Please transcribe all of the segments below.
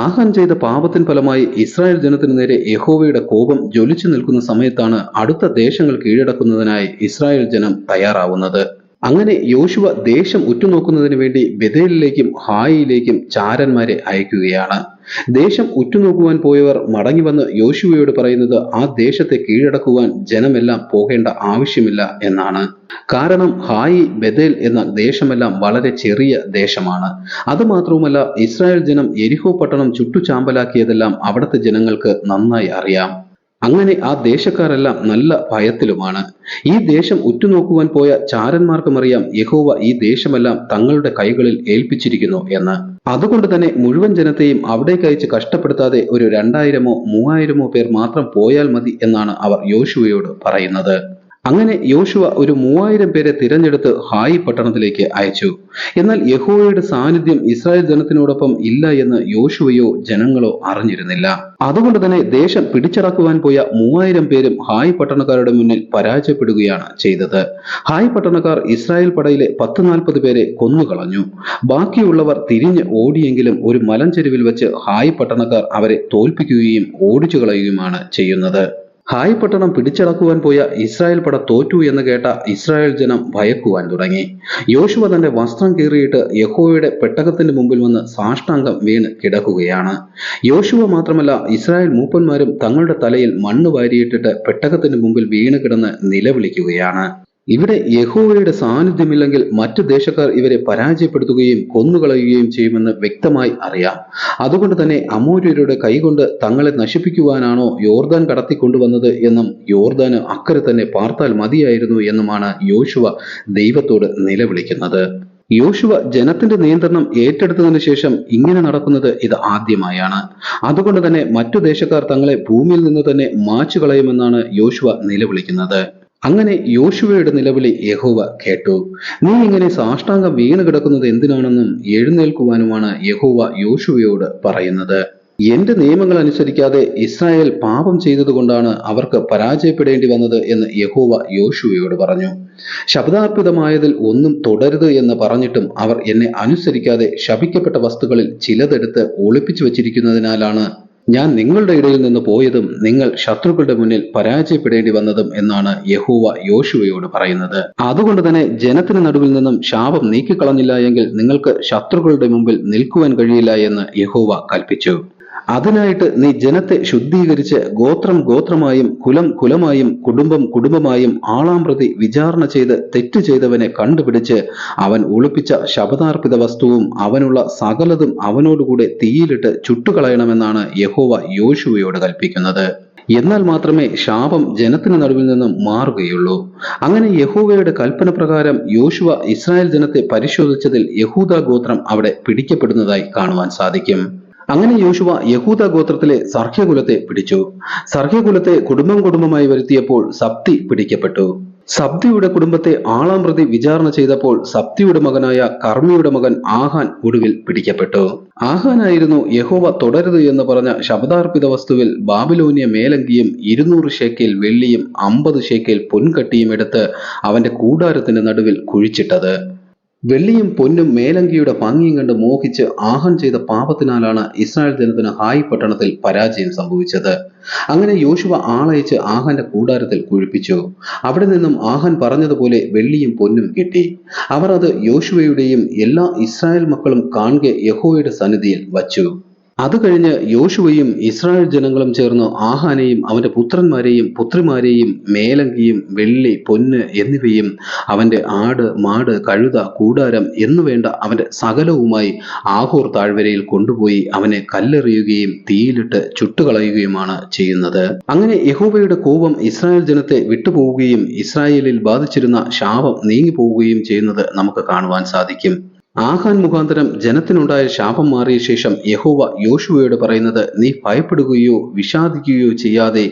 ആഹാൻ ചെയ്ത പാപത്തിൻ ഫലമായി ഇസ്രായേൽ ജനത്തിനു നേരെ യഹോവയുടെ കോപം ജ്വലിച്ചു നിൽക്കുന്ന സമയത്താണ് അടുത്ത ദേശങ്ങൾ കീഴടക്കുന്നതിനായി ഇസ്രായേൽ ജനം തയ്യാറാവുന്നത്. അങ്ങനെ യോശുവ ദേശം ഉറ്റുനോക്കുന്നതിന് വേണ്ടി ബെഥേലിലേക്കും ഹായിയിലേക്കും ചാരന്മാരെ അയക്കുകയാണ്. ദേശം ഉറ്റുനോക്കുവാൻ പോയവർ മടങ്ങി വന്ന് യോശുവയോട് പറയുന്നത് ആ ദേശത്തെ കീഴടക്കുവാൻ ജനമെല്ലാം പോകേണ്ട ആവശ്യമില്ല എന്നാണ്. കാരണം ഹായി, ബെഥേൽ എന്ന ദേശമെല്ലാം വളരെ ചെറിയ ദേശമാണ്. അതുമാത്രവുമല്ല, ഇസ്രായേൽ ജനം യെരിഹോ പട്ടണം ചുട്ടുചാമ്പലാക്കിയതെല്ലാം അവിടുത്തെ ജനങ്ങൾക്ക് നന്നായി അറിയാം. അങ്ങനെ ആ ദേശക്കാരെല്ലാം നല്ല ഭയത്തിലുമാണ്. ഈ ദേശം ഉറ്റുനോക്കുവാൻ പോയ ചാരന്മാർക്കും അറിയാം യഹോവ ഈ ദേശമെല്ലാം തങ്ങളുടെ കൈകളിൽ ഏൽപ്പിച്ചിരിക്കുന്നു എന്ന്. അതുകൊണ്ട് തന്നെ മുഴുവൻ ജനത്തെയും അവിടേക്ക് അയച്ച് കഷ്ടപ്പെടുത്താതെ ഒരു 2000-ഓ 3000-ഓ പേർ മാത്രം പോയാൽ മതി എന്നാണ് അവർ യോശുവയോട് പറയുന്നത്. അങ്ങനെ യോശുവ ഒരു 3000 പേരെ തിരഞ്ഞെടുത്ത് ഹായി പട്ടണത്തിലേക്ക് അയച്ചു. എന്നാൽ യഹോവയുടെ സാന്നിധ്യം ഇസ്രായേൽ ജനത്തിനോടൊപ്പം ഇല്ല എന്ന് യോശുവയോ ജനങ്ങളോ അറിഞ്ഞിരുന്നില്ല. അതുകൊണ്ട് തന്നെ ദേശം പിടിച്ചടക്കുവാൻ പോയ 3000 പേരും ഹായ് പട്ടണക്കാരുടെ മുന്നിൽ പരാജയപ്പെടുകയാണ് ചെയ്തത്. ഹായ് പട്ടണക്കാർ ഇസ്രായേൽ പടയിലെ 10-40 പേരെ കൊന്നുകളഞ്ഞു. ബാക്കിയുള്ളവർ തിരിഞ്ഞ് ഓടിയെങ്കിലും ഒരു മലഞ്ചെരുവിൽ വെച്ച് ഹായ് പട്ടണക്കാർ അവരെ തോൽപ്പിക്കുകയും ഓടിച്ചു കളയുകയുമാണ് ചെയ്യുന്നത്. ഹായ് പട്ടണം പിടിച്ചടക്കുവാൻ പോയ ഇസ്രായേൽ പട തോറ്റു എന്ന് കേട്ട ഇസ്രായേൽ ജനം ഭയക്കുവാൻ തുടങ്ങി. യോശുവ തന്റെ വസ്ത്രം കീറിയിട്ട് യഹോവയുടെ പെട്ടകത്തിന്റെ മുമ്പിൽ വന്ന് സാഷ്ടാംഗം വീണ് കിടക്കുകയാണ്. യോശുവ മാത്രമല്ല, ഇസ്രായേൽ മൂപ്പന്മാരും തങ്ങളുടെ തലയിൽ മണ്ണ് വാരിയിട്ടിട്ട് പെട്ടകത്തിന്റെ മുമ്പിൽ വീണ് കിടന്ന് നിലവിളിക്കുകയാണ്. ഇവിടെ യഹോവയുടെ സാന്നിധ്യമില്ലെങ്കിൽ മറ്റു ദേശക്കാർ ഇവരെ പരാജയപ്പെടുത്തുകയും കൊന്നുകളയുകയും ചെയ്യുമെന്ന് വ്യക്തമായി അറിയാം. അതുകൊണ്ട് തന്നെ അമോര്യരുടെ കൈകൊണ്ട് തങ്ങളെ നശിപ്പിക്കുവാനാണോ യോർദാൻ കടത്തിക്കൊണ്ടുവന്നത് എന്നും യോർദാന് അക്കരെ തന്നെ പാർത്താൽ മതിയായിരുന്നു എന്നുമാണ് യോശുവ ദൈവത്തോട് നിലവിളിക്കുന്നത്. യോശുവ ജനത്തിന്റെ നിയന്ത്രണം ഏറ്റെടുത്തതിനു ശേഷം ഇങ്ങനെ നടക്കുന്നത് ഇത് ആദ്യമായാണ്. അതുകൊണ്ട് തന്നെ മറ്റു ദേശക്കാർ തങ്ങളെ ഭൂമിയിൽ നിന്ന് തന്നെ മാച്ചു കളയുമെന്നാണ് യോശുവ നിലവിളിക്കുന്നത്. അങ്ങനെ യോശുവയുടെ നിലവിളി യഹോവ കേട്ടു. നീ ഇങ്ങനെ സാഷ്ടാംഗം വീണ് കിടക്കുന്നത് എന്തിനാണെന്നും എഴുന്നേൽക്കുവാനുമാണ് യഹോവ യോശുവയോട് പറയുന്നത്. എന്റെ നിയമങ്ങൾ അനുസരിക്കാതെ ഇസ്രായേൽ പാപം ചെയ്തതുകൊണ്ടാണ് അവർക്ക് പരാജയപ്പെടേണ്ടി വന്നത് എന്ന് യഹോവ യോശുവയോട് പറഞ്ഞു. ശബ്ദാർപ്പിതമായതിൽ ഒന്നും തുടരുത് എന്ന് പറഞ്ഞിട്ടും അവർ എന്നെ അനുസരിക്കാതെ ശപിക്കപ്പെട്ട വസ്തുക്കളിൽ ചിലതെടുത്ത് ഒളിപ്പിച്ചു വച്ചിരിക്കുന്നതിനാലാണ് ഞാൻ നിങ്ങളുടെ ഇടയിൽ നിന്ന് പോയതും നിങ്ങൾ ശത്രുക്കളുടെ മുന്നിൽ പരാജയപ്പെടേണ്ടി വന്നതും എന്നാണ് യഹോവ യോശുവയോട് പറയുന്നത്. അതുകൊണ്ട് തന്നെ ജനത്തിന് നടുവിൽ നിന്നും ശാപം നീക്കിക്കളഞ്ഞില്ല എങ്കിൽ നിങ്ങൾക്ക് ശത്രുക്കളുടെ മുമ്പിൽ നിൽക്കുവാൻ കഴിയില്ല എന്ന് യഹോവ കൽപ്പിച്ചു. അതിനായിട്ട് നീ ജനത്തെ ശുദ്ധീകരിച്ച് ഗോത്രം ഗോത്രമായും കുലം കുലമായും കുടുംബം കുടുംബമായും ആളാംപ്രതി വിചാരണ ചെയ്ത് തെറ്റ് ചെയ്തവനെ കണ്ടുപിടിച്ച് അവൻ ഒളിപ്പിച്ച ശപഥാർപ്പിത വസ്തുവും അവനുള്ള സകലതും അവനോടുകൂടെ തീയിലിട്ട് ചുട്ടുകളയണമെന്നാണ് യഹോവ യോശുവയോട് കൽപ്പിക്കുന്നത്. എന്നാൽ മാത്രമേ ശാപം ജനത്തിന് നടുവിൽ നിന്നും മാറുകയുള്ളൂ. അങ്ങനെ യഹോവയുടെ കൽപ്പന പ്രകാരം യോശുവ ഇസ്രായേൽ ജനത്തെ പരിശോധിച്ചതിൽ യഹൂദ ഗോത്രം അവിടെ പിടിക്കപ്പെടുന്നതായി കാണുവാൻ സാധിക്കും. അങ്ങനെ യോശുവ യഹൂദ ഗോത്രത്തിലെ സർഖ്യകുലത്തെ പിടിച്ചു. സർഖ്യകുലത്തെ കുടുംബം കുടുംബമായി വരുത്തിയപ്പോൾ സബ്തി പിടിക്കപ്പെട്ടു. സബ്തിയുടെ കുടുംബത്തെ ആളാംപ്രതി വിചാരണ ചെയ്തപ്പോൾ സബ്തിയുടെ മകനായ കർമ്മിയുടെ മകൻ ആഹാൻ ഒടുവിൽ പിടിക്കപ്പെട്ടു. ആഹാനായിരുന്നു യഹോവ തുടരുത് എന്ന് പറഞ്ഞ ശപഥാർപ്പിത വസ്തുവിൽ ബാബിലോന്യ മേലങ്കിയും 200 ശേക്കെൽ വെള്ളിയും 50 ശേക്കെൽ പൊൻകട്ടിയും എടുത്ത് അവന്റെ കൂടാരത്തിന്റെ നടുവിൽ കുഴിച്ചിട്ടത്. വെള്ളിയും പൊന്നും മേലങ്കിയുടെ ഭംഗിയും കണ്ട് മോഹിച്ച് ആഹാൻ ചെയ്ത പാപത്തിനാലാണ് ഇസ്രായേൽ ജനത്തിന് ഹായ് പട്ടണത്തിൽ പരാജയം സംഭവിച്ചത്. അങ്ങനെ യോശുവ ആളയച്ച് ആഹാന്റെ കൂടാരത്തിൽ കുഴിപ്പിച്ചു. അവിടെ നിന്നും ആഹാൻ പറഞ്ഞതുപോലെ വെള്ളിയും പൊന്നും കിട്ടി. അവർ അത് യോശുവയുടെയും എല്ലാ ഇസ്രായേൽ മക്കളും കാണെ യഹോവയുടെ സന്നിധിയിൽ വച്ചു. അത് കഴിഞ്ഞ് യോശുവയും ഇസ്രായേൽ ജനങ്ങളും ചേർന്ന് ആഹാനെയും അവന്റെ പുത്രന്മാരെയും പുത്രിമാരെയും മേലങ്കിയും വെള്ളി പൊന്ന് എന്നിവയും അവന്റെ ആട് മാട് കഴുത കൂടാരം എന്നുവേണ്ട അവന്റെ സകലവുമായി ആഹോർ താഴ്വരയിൽ കൊണ്ടുപോയി അവനെ കല്ലെറിയുകയും തീയിലിട്ട് ചുട്ടുകളയുകയുമാണ് ചെയ്യുന്നത്. അങ്ങനെ യഹോവയുടെ കോപം ഇസ്രായേൽ ജനത്തെ വിട്ടുപോവുകയും ഇസ്രായേലിൽ ബാധിച്ചിരുന്ന ശാപം നീങ്ങിപ്പോവുകയും ചെയ്യുന്നത് നമുക്ക് കാണുവാൻ സാധിക്കും. ആഹാൻ മുഖാന്തരം ജനത്തിനുണ്ടായ ശാപം മാറിയ ശേഷം യഹോവ യോശുവയോട് പറയുന്നത്, നീ ഭയപ്പെടുകയോ വിഷാദിക്കുകയോ ചെയ്യാതെ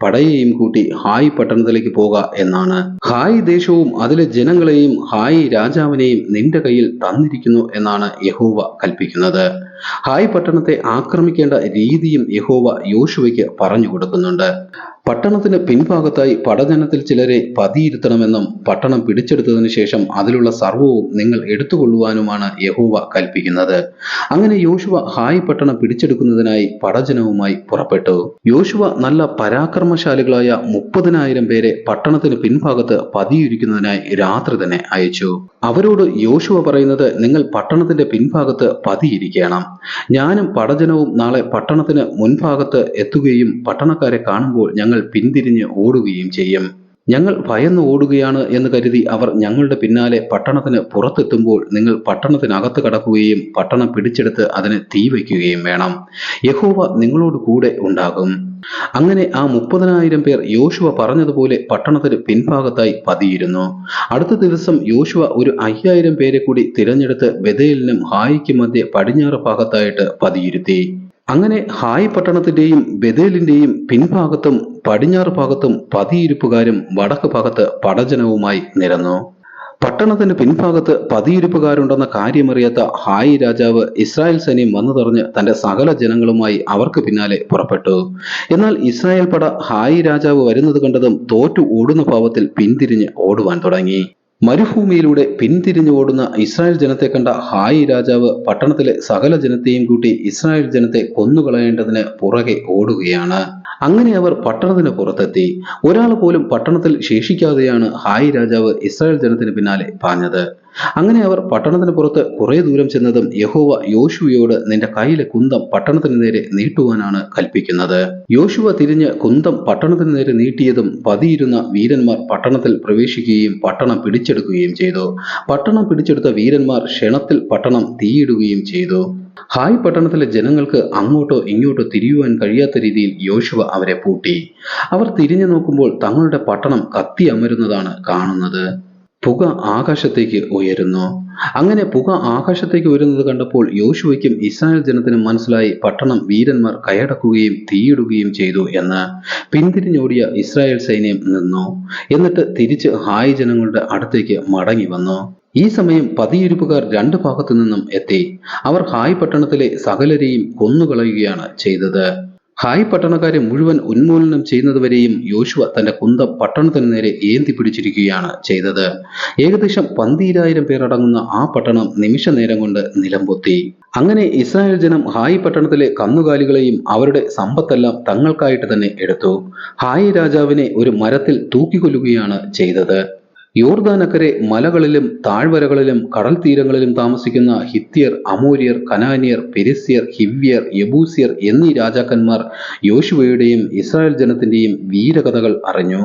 പടയെയും കൂട്ടി ഹായ് പട്ടണത്തിലേക്ക് പോക എന്നാണ്. ഹായ് ദേശവും അതിലെ ജനങ്ങളെയും ഹായ് രാജാവിനെയും നിന്റെ കയ്യിൽ തന്നിരിക്കുന്നു എന്നാണ് യഹോവ കൽപ്പിക്കുന്നത്. ഹായ് പട്ടണത്തെ ആക്രമിക്കേണ്ട രീതിയും യഹോവ യോശുവയ്ക്ക് പറഞ്ഞു കൊടുക്കുന്നുണ്ട്. പട്ടണത്തിന് പിൻഭാഗത്തായി പടജനത്തിൽ ചിലരെ പതിയിരുത്തണമെന്നും പട്ടണം പിടിച്ചെടുത്തതിനു ശേഷം അതിലുള്ള സർവ്വവും നിങ്ങൾ എടുത്തുകൊള്ളുവാനുമാണ് യഹോവ കൽപ്പിക്കുന്നത്. അങ്ങനെ യോശുവ ഹായ് പട്ടണം പിടിച്ചെടുക്കുന്നതിനായി പടജനവുമായി പുറപ്പെട്ടു. യോശുവ നല്ല പരാക്രമശാലികളായ 30,000 പേരെ പട്ടണത്തിന് പിൻഭാഗത്ത് പതിയിരിക്കുന്നതിനായി രാത്രി തന്നെ അയച്ചു. അവരോട് യോശുവ പറയുന്നത്, നിങ്ങൾ പട്ടണത്തിന്റെ പിൻഭാഗത്ത് പതിയിരിക്കണം. ഞാനും പടജനവും നാളെ പട്ടണത്തിന് മുൻഭാഗത്ത് എത്തുകയും പട്ടണക്കാരെ കാണുമ്പോൾ ഞങ്ങൾ പിന്തിരിഞ്ഞ് ഓടുകയും ചെയ്യും. ഞങ്ങൾ ഭയന്ന് ഓടുകയാണ് എന്ന് കരുതി അവർ ഞങ്ങളുടെ പിന്നാലെ പട്ടണത്തിന് പുറത്തെത്തുമ്പോൾ നിങ്ങൾ പട്ടണത്തിനകത്ത് കടക്കുകയും പട്ടണം പിടിച്ചെടുത്ത് അതിന് തീ വയ്ക്കുകയും വേണം. യഹോവ നിങ്ങളോട് കൂടെ ഉണ്ടാകും. അങ്ങനെ ആ 30,000 പേർ യോശുവ പറഞ്ഞതുപോലെ പട്ടണത്തിന് പിൻഭാഗത്തായി പതിയിരുന്നു. അടുത്ത ദിവസം യോശുവ ഒരു 5,000 പേരെ കൂടി തിരഞ്ഞെടുത്ത് ബെഥേലിനും ഹായിക്കും മധ്യേ പടിഞ്ഞാറ് ഭാഗത്തായിട്ട് പതിയിരുത്തി. അങ്ങനെ ഹായ് പട്ടണത്തിന്റെയും ബെഥേലിന്റെയും പിൻഭാഗത്തും പടിഞ്ഞാറ് ഭാഗത്തും പതിയിരിപ്പുകാരും വടക്ക് ഭാഗത്ത് പടജനവുമായി നിരന്നു. പട്ടണത്തിന് പിൻഭാഗത്ത് പതിയിരിപ്പുകാരുണ്ടെന്ന കാര്യമറിയാത്ത ഹായ് രാജാവ് ഇസ്രായേൽ സൈന്യം വന്നുതറിഞ്ഞ് തന്റെ സകല ജനങ്ങളുമായി അവർക്ക് പിന്നാലെ പുറപ്പെട്ടു. എന്നാൽ ഇസ്രായേൽ പട ഹായ് രാജാവ് വരുന്നത് കണ്ടതും തോറ്റു ഓടുന്ന ഭാവത്തിൽ പിന്തിരിഞ്ഞ് ഓടുവാൻ തുടങ്ങി. മരുഭൂമിയിലൂടെ പിന്തിരിഞ്ഞു ഓടുന്ന ഇസ്രായേൽ ജനത്തെ കണ്ട ഹായ് രാജാവ് പട്ടണത്തിലെ സകല ജനത്തെയും കൂട്ടി ഇസ്രായേൽ ജനത്തെ കൊന്നുകളയേണ്ടതിന് പുറകെ ഓടുകയാണ്. അങ്ങനെ അവർ പട്ടണത്തിന് പുറത്തെത്തി. ഒരാൾ പോലും പട്ടണത്തിൽ ശേഷിക്കാതെയാണ് ഹായ് രാജാവ് ഇസ്രായേൽ ജനത്തിന് പിന്നാലെ പാഞ്ഞത്. അങ്ങനെ അവർ പട്ടണത്തിന് പുറത്ത് കുറെ ദൂരം ചെന്നതും യഹോവ യോശുവയോട്, നിന്റെ കയ്യിലെ കുന്തം പട്ടണത്തിന് നേരെ നീട്ടുവാനാണ് കൽപ്പിക്കുന്നത്. യോശുവ തിരിഞ്ഞ് കുന്തം പട്ടണത്തിന് നേരെ നീട്ടിയതും പതിയിരുന്ന വീരന്മാർ പട്ടണത്തിൽ പ്രവേശിക്കുകയും പട്ടണം പിടിച്ചെടുക്കുകയും ചെയ്തു. പട്ടണം പിടിച്ചെടുത്ത വീരന്മാർ ക്ഷണത്തിൽ പട്ടണം തീയിടുകയും ചെയ്തു. ഹായ് പട്ടണത്തിലെ ജനങ്ങൾക്ക് അങ്ങോട്ടോ ഇങ്ങോട്ടോ തിരിയുവാൻ കഴിയാത്ത രീതിയിൽ യോശുവ അവരെ പൂട്ടി. അവർ തിരിഞ്ഞു നോക്കുമ്പോൾ തങ്ങളുടെ പട്ടണം കത്തി അമരുന്നതാണ് കാണുന്നത്. പുക ആകാശത്തേക്ക് ഉയരുന്നു. അങ്ങനെ പുക ആകാശത്തേക്ക് ഉയരുന്നത് കണ്ടപ്പോൾ യോശുവയ്ക്കും ഇസ്രായേൽ ജനത്തിനും മനസ്സിലായി പട്ടണം വീരന്മാർ കൈയടക്കുകയും തീയിടുകയും ചെയ്തു എന്ന്. പിന്തിരിഞ്ഞോടിയ ഇസ്രായേൽ സൈന്യം നിന്നു. എന്നിട്ട് തിരിച്ച് ഹായ് ജനങ്ങളുടെ അടുത്തേക്ക് മടങ്ങി വന്നു. ഈ സമയം പതിയിരിപ്പുകാർ 2 ഭാഗത്തു നിന്നും എത്തി. അവർ ഹായ് പട്ടണത്തിലെ സകലരെയും കൊന്നുകളയുകയാണ് ചെയ്തത്. ഹായ് പട്ടണക്കാരെ മുഴുവൻ ഉന്മൂലനം ചെയ്യുന്നതുവരെയും യോശുവ തന്റെ കുന്തം പട്ടണത്തിന് നേരെ ഏന്തി പിടിച്ചിരിക്കുകയാണ് ചെയ്തത്. ഏകദേശം 12,000 പേർ അടങ്ങുന്ന ആ പട്ടണം നിമിഷ നേരം കൊണ്ട് നിലംപൊത്തി. അങ്ങനെ ഇസ്രായേൽ ജനം ഹായ് പട്ടണത്തിലെ കന്നുകാലികളെയും അവരുടെ സമ്പത്തെല്ലാം തങ്ങൾക്കായിട്ട് തന്നെ എടുത്തു. ഹായ് രാജാവിനെ ഒരു മരത്തിൽ തൂക്കിക്കൊല്ലുകയാണ് ചെയ്തത്. യോർദാനക്കരെ മലകളിലും താഴ്വരകളിലും കടൽ തീരങ്ങളിലും താമസിക്കുന്ന ഹിത്യർ, അമോര്യർ, കനാന്യർ, പെരിസ്യർ, ഹിവ്യർ, യെബൂസ്യർ എന്നീ രാജാക്കന്മാർ യോശുവയുടെയും ഇസ്രായേൽ ജനത്തിന്റെയും വീരകഥകൾ അറിഞ്ഞു.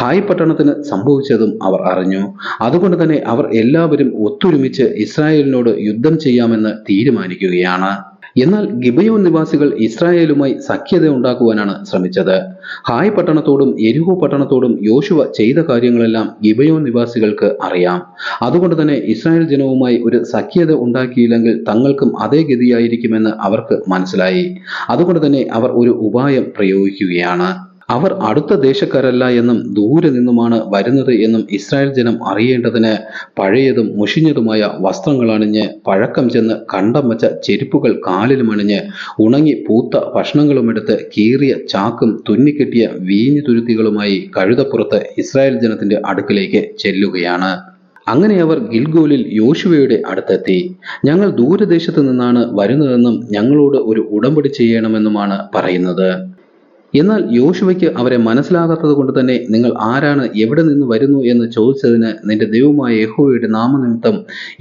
ഹായ് പട്ടണത്തിന് സംഭവിച്ചതും അവർ അറിഞ്ഞു. അതുകൊണ്ട് തന്നെ അവർ എല്ലാവരും ഒത്തൊരുമിച്ച് ഇസ്രായേലിനോട് യുദ്ധം ചെയ്യാമെന്ന് തീരുമാനിക്കുകയാണ്. എന്നാൽ ഗിബയോൻ നിവാസികൾ ഇസ്രായേലുമായി സഖ്യത ഉണ്ടാക്കുവാനാണ് ശ്രമിച്ചത്. ഹായ് പട്ടണത്തോടും യെരിഹോ പട്ടണത്തോടും യോശുവ ചെയ്ത കാര്യങ്ങളെല്ലാം ഗിബയോൻ നിവാസികൾക്ക് അറിയാം. അതുകൊണ്ട് തന്നെ ഇസ്രായേൽ ജനവുമായി ഒരു സഖ്യത ഉണ്ടാക്കിയില്ലെങ്കിൽ തങ്ങൾക്കും അതേ ഗതിയായിരിക്കുമെന്ന് അവർക്ക് മനസ്സിലായി. അതുകൊണ്ട് തന്നെ അവർ ഒരു ഉപായം പ്രയോഗിക്കുകയാണ്. അവർ അടുത്ത ദേശക്കാരല്ല എന്നും ദൂരെ നിന്നുമാണ് വരുന്നത് എന്നും ഇസ്രായേൽ ജനം അറിയേണ്ടതിന് പഴയതും മുഷിഞ്ഞതുമായ വസ്ത്രങ്ങൾ അണിഞ്ഞ്, പഴക്കം ചെന്ന് കണ്ടം വച്ച ചെരുപ്പുകൾ കാലിലും അണിഞ്ഞ്, ഉണങ്ങി പൂത്ത ഭക്ഷണങ്ങളുമെടുത്ത് കീറിയ ചാക്കും തുന്നിക്കെട്ടിയ വീഞ്ഞു തുരുത്തികളുമായി കഴുതപ്പുറത്ത് ഇസ്രായേൽ ജനത്തിന്റെ അടുക്കിലേക്ക് ചെല്ലുകയാണ്. അങ്ങനെ അവർ ഗിൽഗോലിൽ യോശുവയുടെ അടുത്തെത്തി. ഞങ്ങൾ ദൂരദേശത്ത് നിന്നാണ് വരുന്നതെന്നും ഞങ്ങളോട് ഒരു ഉടമ്പടി ചെയ്യണമെന്നുമാണ് പറയുന്നത്. എന്നാൽ യോശുവയ്ക്ക് അവരെ മനസ്സിലാകാത്തത് കൊണ്ട് തന്നെ, നിങ്ങൾ ആരാണ്, എവിടെ നിന്ന് വരുന്നു എന്ന് ചോദിച്ചതിന്, നിന്റെ ദൈവമായ യഹോവയുടെ നാമനിമിത്തം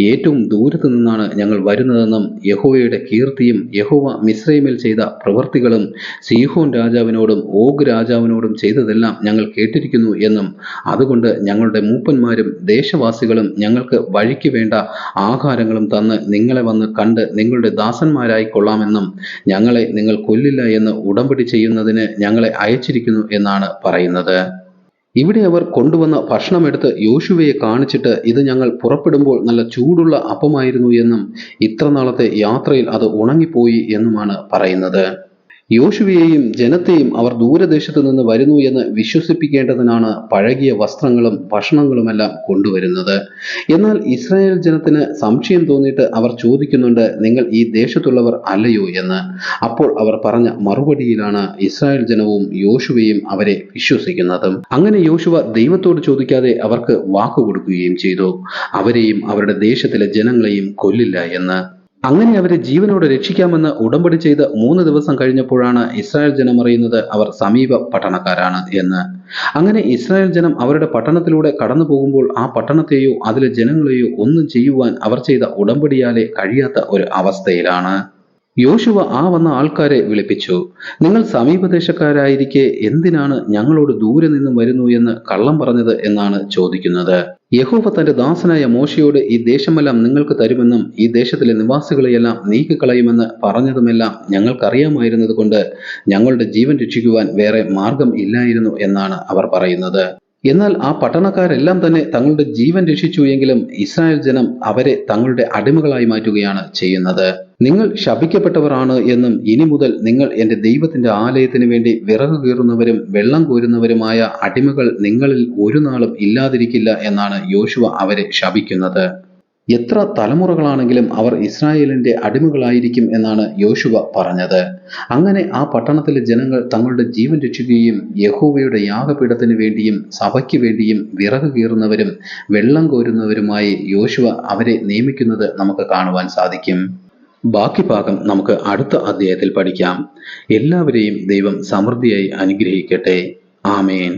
ഏറ്റവും ദൂരത്ത് നിന്നാണ് ഞങ്ങൾ വരുന്നതെന്നും യഹോവയുടെ കീർത്തിയും യഹോവ മിസ്രയീമിൽ ചെയ്ത പ്രവൃത്തികളും സീഹോൻ രാജാവിനോടും ഓഗ് രാജാവിനോടും ചെയ്തതെല്ലാം ഞങ്ങൾ കേട്ടിരിക്കുന്നു എന്നും അതുകൊണ്ട് ഞങ്ങളുടെ മൂപ്പന്മാരും ദേശവാസികളും ഞങ്ങൾക്ക് വഴിക്ക് വേണ്ട ആഹാരങ്ങളും തന്ന് നിങ്ങളെ വന്ന് കണ്ട് നിങ്ങളുടെ ദാസന്മാരായി കൊള്ളാമെന്നും ഞങ്ങളെ നിങ്ങൾ കൊല്ലില്ല എന്ന് ഉടമ്പടി ചെയ്യുന്നതിന് ഞങ്ങളെ അയച്ചിരിക്കുന്നു എന്നാണ് പറയുന്നത്. ഇവിടെ അവർ കൊണ്ടുവന്ന ഭക്ഷണമെടുത്ത് യോശുവയെ കാണിച്ചിട്ട്, ഇത് ഞങ്ങൾ പുറപ്പെടുമ്പോൾ നല്ല ചൂടുള്ള അപ്പമായിരുന്നു എന്നും ഇത്ര നാളത്തെ യാത്രയിൽ അത് ഉണങ്ങിപ്പോയി എന്നുമാണ് പറയുന്നത്. യോശുവയെയും ജനത്തെയും അവർ ദൂരദേശത്തു നിന്ന് വരുന്നു എന്ന് വിശ്വസിപ്പിക്കേണ്ടതിനാണ് പഴകിയ വസ്ത്രങ്ങളും ഭക്ഷണങ്ങളുമെല്ലാം കൊണ്ടുവരുന്നത്. എന്നാൽ ഇസ്രായേൽ ജനത്തിന് സംശയം തോന്നിയിട്ട് അവർ ചോദിക്കുന്നുണ്ട്, നിങ്ങൾ ഈ ദേശത്തുള്ളവർ അല്ലയോ എന്ന്. അപ്പോൾ അവർ പറഞ്ഞ മറുപടിയിലാണ് ഇസ്രായേൽ ജനവും യോശുവയും അവരെ വിശ്വസിക്കുന്നതും. അങ്ങനെ യോശുവ ദൈവത്തോട് ചോദിക്കാതെ അവർക്ക് വാക്കു കൊടുക്കുകയും ചെയ്തു, അവരെയും അവരുടെ ദേശത്തിലെ ജനങ്ങളെയും കൊല്ലില്ല എന്ന്. അങ്ങനെ അവരെ ജീവനോടെ രക്ഷിക്കാമെന്ന് ഉടമ്പടി ചെയ്ത് 3 ദിവസം കഴിഞ്ഞപ്പോഴാണ് ഇസ്രായേൽ ജനം അറിയുന്നത് അവർ സമീപ പട്ടണക്കാരാണ് എന്ന്. അങ്ങനെ ഇസ്രായേൽ ജനം അവരുടെ പട്ടണത്തിലൂടെ കടന്നു പോകുമ്പോൾ ആ പട്ടണത്തെയോ അതിലെ ജനങ്ങളെയോ ഒന്നും ചെയ്യുവാൻ അവർ ചെയ്ത ഉടമ്പടിയാലെ കഴിയാത്ത ഒരു അവസ്ഥയിലാണ്. യോശുവ ആ വന്ന ആൾക്കാരെ വിളിപ്പിച്ചു, നിങ്ങൾ സമീപദേശക്കാരായിരിക്കെ എന്തിനാണ് ഞങ്ങളോട് ദൂരെ നിന്നും വരുന്നു എന്ന് കള്ളം പറഞ്ഞത് എന്നാണ് ചോദിക്കുന്നത്. യഹോവ തന്റെ ദാസനായ മോശയോട് ഈ ദേശമെല്ലാം നിങ്ങൾക്ക് തരുമെന്നും ഈ ദേശത്തിലെ നിവാസികളെയെല്ലാം നീക്കിക്കളയുമെന്ന് പറഞ്ഞതുമെല്ലാം ഞങ്ങൾക്കറിയാമായിരുന്നത് കൊണ്ട് ഞങ്ങളുടെ ജീവൻ രക്ഷിക്കുവാൻ വേറെ മാർഗം ഇല്ലായിരുന്നു എന്നാണ് അവർ പറയുന്നത്. എന്നാൽ ആ പട്ടണക്കാരെല്ലാം തന്നെ തങ്ങളുടെ ജീവൻ രക്ഷിച്ചു എങ്കിലും ഇസ്രായേൽ ജനം അവരെ തങ്ങളുടെ അടിമകളായി മാറ്റുകയാണ് ചെയ്യുന്നത്. നിങ്ങൾ ശപിക്കപ്പെട്ടവരാണ് എന്നും ഇനി മുതൽ നിങ്ങൾ എന്റെ ദൈവത്തിന്റെ ആലയത്തിന് വേണ്ടി വിറക് കീറുന്നവരും വെള്ളം കോരുന്നവരുമായ അടിമകൾ നിങ്ങളിൽ ഒരു നാളും ഇല്ലാതിരിക്കില്ല എന്നാണ് യോശുവ അവരെ ശപിക്കുന്നത്. എത്ര തലമുറകളാണെങ്കിലും അവർ ഇസ്രായേലിന്റെ അടിമകളായിരിക്കും എന്നാണ് യോശുവ പറഞ്ഞത്. അങ്ങനെ ആ പട്ടണത്തിലെ ജനങ്ങൾ തങ്ങളുടെ ജീവൻ രക്ഷിക്കുകയും യഹോവയുടെ യാഗപീഠത്തിന് വേണ്ടിയും സഭയ്ക്ക് വേണ്ടിയും വിറക് കീറുന്നവരും വെള്ളം കോരുന്നവരുമായി യോശുവ അവരെ നിയമിക്കുന്നത് നമുക്ക് കാണുവാൻ സാധിക്കും. ബാക്കി ഭാഗം നമുക്ക് അടുത്ത അധ്യായത്തിൽ പഠിക്കാം. എല്ലാവരെയും ദൈവം സമൃദ്ധിയായി അനുഗ്രഹിക്കട്ടെ. ആമേൻ.